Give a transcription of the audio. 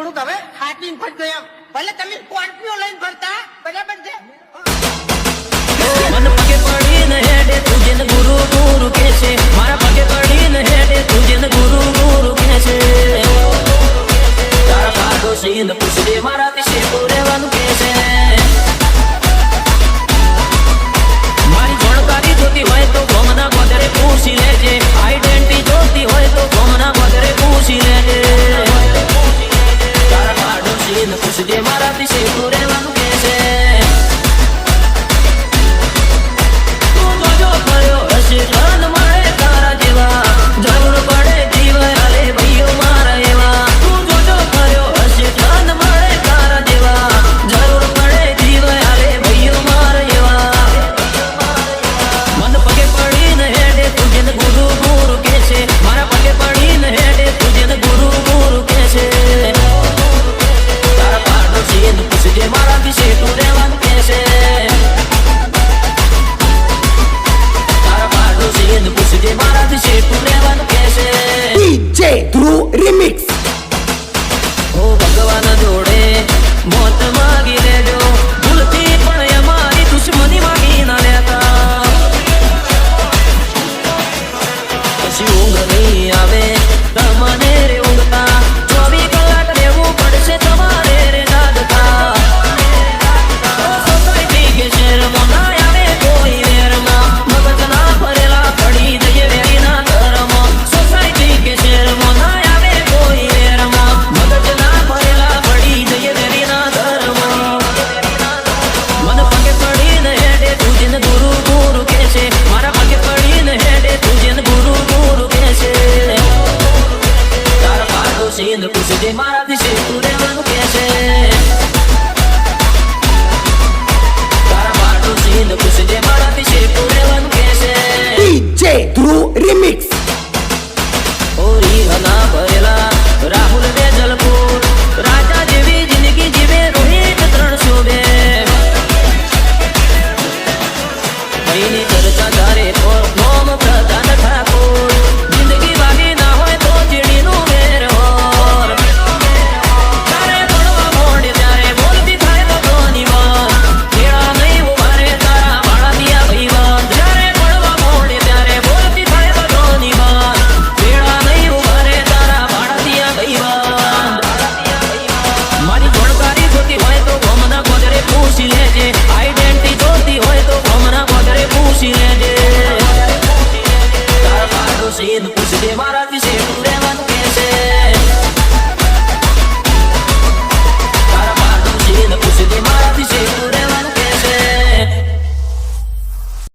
થોડુંક હવે હાથીને ફરજો એમ. ભલે તમે સ્કોર્પિયો લઈને ફરતા, બરાબર છે? મન પગે પડીને હેડે તુજે ને ગુરુ ગુરુ કે છે, મારા પગે પડીને હેડે તુજે ને ગુરુ ગુરુ કે છે. તારા પાડોશી ને પૂછજે મારાથી શેઠું રહેવાનું કે છે. મારી જાણકારી જોતી હોય તો ગોમના ગોદરે પૂછી લેજે, આઈડેન્ટિટી જોતી હોય તો ગોમના ગોદરે પૂછી લેજે. તારા પાડોશી ને પૂછજે મારાથી શેઠું રહેવાનું કે છે. ધન મળે તારા જેવા, જરૂર પડે જીવ આલે ભાઈઓ મારા એવા. તું જોજો કર્યો હશે ધન મળે તારા જેવા, જરૂર પડે જીવ આલે ભાઈઓ મારા એવા. મન પગે પડીને હેડે તુજે ને ગુરુ ગુરુ કે છે, મારા પગે પડીને હેડે તુજે ને ગુરુ ગુરુ કે છે. તારા પાડોશી ને પૂછજે મારાથી શેઠું રહેવાનું કે છે. પૂછજે મારાથી શેઠું રહેવાનું કે છે. DJ Dhruv Remix. ઓ ભગવાન જોડે મોત માગી લેજો, ભૂલથી પણ અમારી દુશ્મની માગી ના લેતા. પછી ઊંઘ નહીં આવે તમને રે ઊંઘતા, 24 કલાક રહેવું પડશે તમારે રે જાગતા. સોસાયટી કે શહેરમાં ના આવે કોઈ વેરમાં, મગજના ભરેલા પડી જઈએ વેરીના ઘરમાં. સોસાયટી કે શહેરમાં ના આવે કોઈ વેરમાં, મગજના ભરેલા પડી જઈએ વેરીના ઘરમાં. મન પગે પડીને હેડે તુજે ને ગુરુ ગુરુ કે છે, મારા પગે પડીને હેડે તુજે ને ગુરુ ગુરુ કે છે. તારા પાડોશી ને પૂછજે મારાથી શેઠું રહેવાનું કે છે. તારા પાડોશી ને પૂછજે મારાથી શેઠું રહેવાનું કે છે. DJ Dhruv Remix.